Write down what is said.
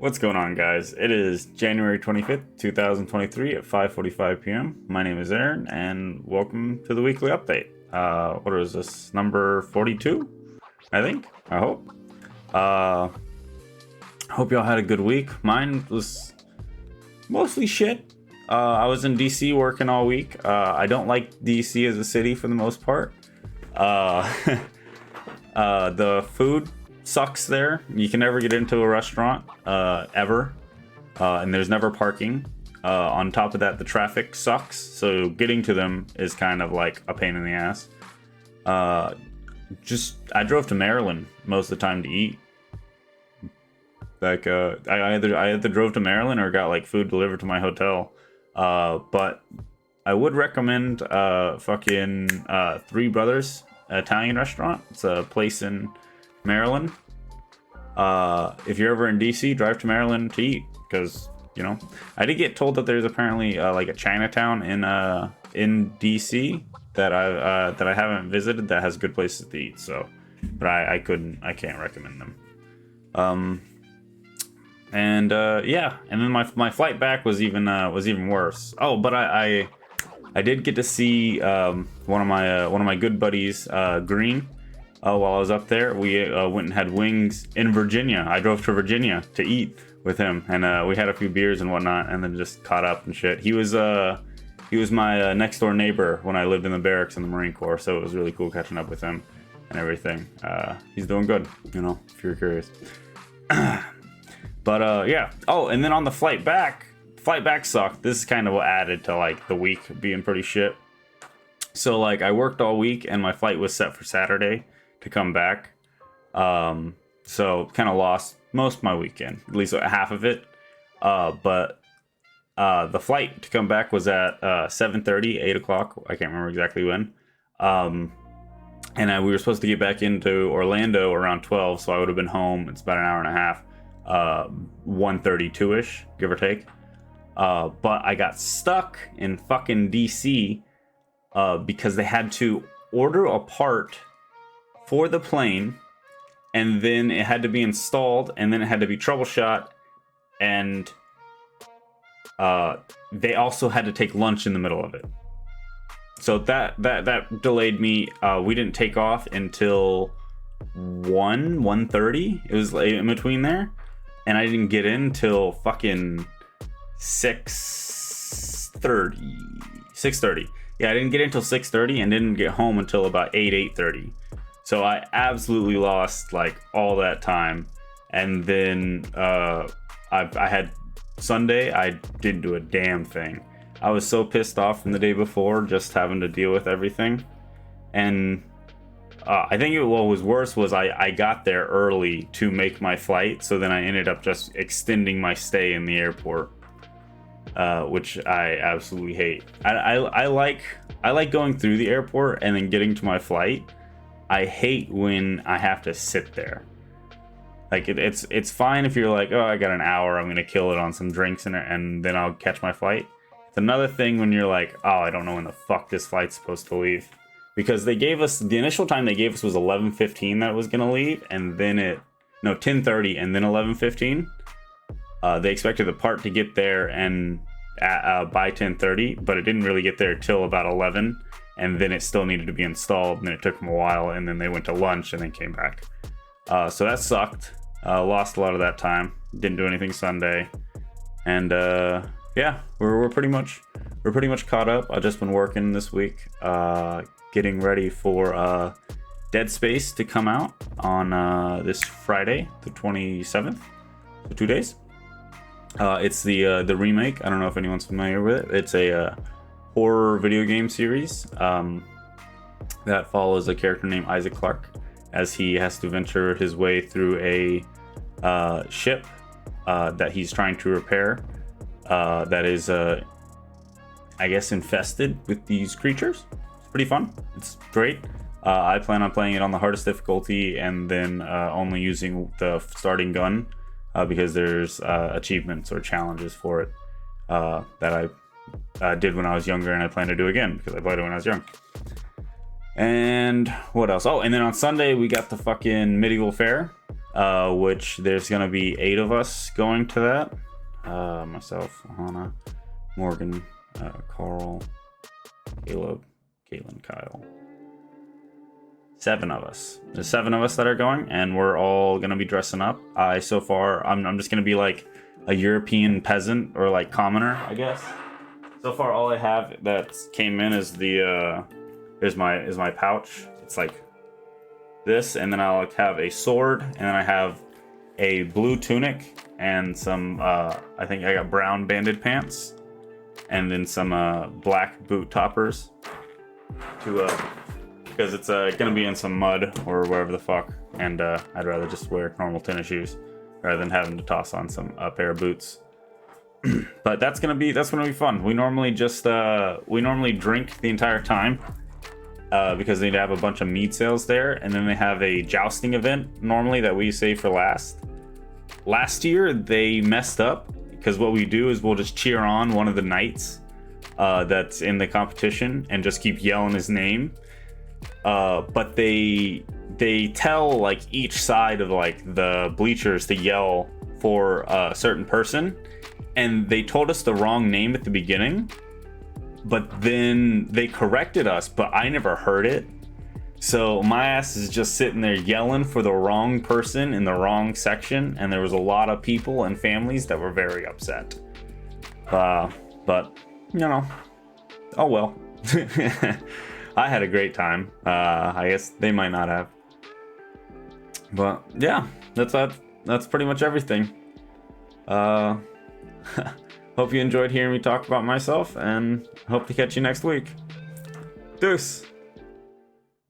What's going on, guys? It is January 25th, 2023 at 5:45 p.m. My name is Aaron, and welcome to the weekly update. What is this? Number 42, I think? I hope. Hope y'all had a good week. Mine was mostly shit. I was in DC working all week. I don't like DC as a city for the most part. The food sucks there. You can never get into a restaurant ever, and there's never parking. On top of that, the traffic sucks, so getting to them is kind of like a pain in the ass. I drove to Maryland most of the time to eat. Like I either drove to Maryland or got like food delivered to my hotel. But I would recommend Three Brothers Italian restaurant. It's a place in Maryland. If you're ever in DC, drive to Maryland to eat, because I did get told that there's apparently like a Chinatown in DC that I haven't visited that has good places to eat. So, but I can't recommend them. And then my flight back was even worse. Oh, but I did get to see one of my good buddies, Green. While I was up there, we went and had wings in Virginia. I drove to Virginia to eat with him, and we had a few beers and whatnot, and then just caught up and shit. He was my next door neighbor when I lived in the barracks in the Marine Corps, so it was really cool catching up with him and everything. He's doing good, if you're curious. But yeah. Oh, and then on the flight back sucked. This is kind of what added to like the week being pretty shit. So like I worked all week, and my flight was set for Saturday to come back. So kind of lost most of my weekend, at least half of it. But the flight to come back was at 7:30, 8 o'clock. I can't remember exactly when. And we were supposed to get back into Orlando around 12, so I would have been home. It's about an hour and a half, 1:32-ish, give or take. But I got stuck in fucking DC because they had to order a part for the plane, and then it had to be installed, and then it had to be troubleshot, and they also had to take lunch in the middle of it. So that delayed me. We didn't take off until 1:30. It was in between there, and I didn't get in till fucking 6:30. Yeah, I didn't get in until 6:30 and didn't get home until about 8:30. So I absolutely lost like all that time. And then I had Sunday, I didn't do a damn thing. I was so pissed off from the day before, just having to deal with everything. And I think what was worse was I got there early to make my flight. So then I ended up just extending my stay in the airport. Which I absolutely hate. I like going through the airport and then getting to my flight. I hate when I have to sit there. Like it's fine if you're like, oh, I got an hour, I'm gonna kill it on some drinks and then I'll catch my flight. It's another thing when you're like, oh, I don't know when the fuck this flight's supposed to leave, because they gave us the initial time they gave us was 11:15 that it was gonna leave, and then 10:30 and then 11:15. They expected the part to get there and by 10:30, but it didn't really get there till about 11, and then it still needed to be installed, and it took them a while, and then they went to lunch and then came back. So that sucked. Lost a lot of that time. Didn't do anything Sunday, and yeah, we're pretty much caught up. I've just been working this week, getting ready for Dead Space to come out on this Friday, the 27th. So 2 days. It's the remake. I don't know if anyone's familiar with it. It's a horror video game series that follows a character named Isaac Clarke as he has to venture his way through a ship that he's trying to repair that is, I guess, infested with these creatures. It's pretty fun. It's great. I plan on playing it on the hardest difficulty and then only using the starting gun. Because there's achievements or challenges for it that I did when I was younger, and I plan to do again because I played it when I was young. And what else? Oh, and then on Sunday we got the fucking medieval fair. which there's gonna be 8 of us going to that. Myself, Hannah, Morgan, Carl, Caleb, Caitlin, Kyle. 7 of us. There's 7 of us that are going, and we're all gonna be dressing up. So far, I'm just gonna be like a European peasant or like commoner, I guess. So far, all I have that came in is the is my pouch. It's like this, and then I'll have a sword, and then I have a blue tunic and some I think I got brown banded pants, and then some black boot toppers to because it's gonna be in some mud or wherever the fuck, and I'd rather just wear normal tennis shoes rather than having to toss on some pair of boots. But that's gonna be fun. We normally drink the entire time because they have a bunch of mead sales there, and then they have a jousting event normally that we save for last. Last year they messed up because what we do is we'll just cheer on one of the knights that's in the competition and just keep yelling his name. But they tell like each side of like the bleachers to yell for a certain person, and they told us the wrong name at the beginning, but then they corrected us, but I never heard it. So my ass is just sitting there yelling for the wrong person in the wrong section, and there was a lot of people and families that were very upset. But you know, oh well. I had a great time. I guess they might not have. But yeah, that's pretty much everything. Hope you enjoyed hearing me talk about myself, and hope to catch you next week. Deuce.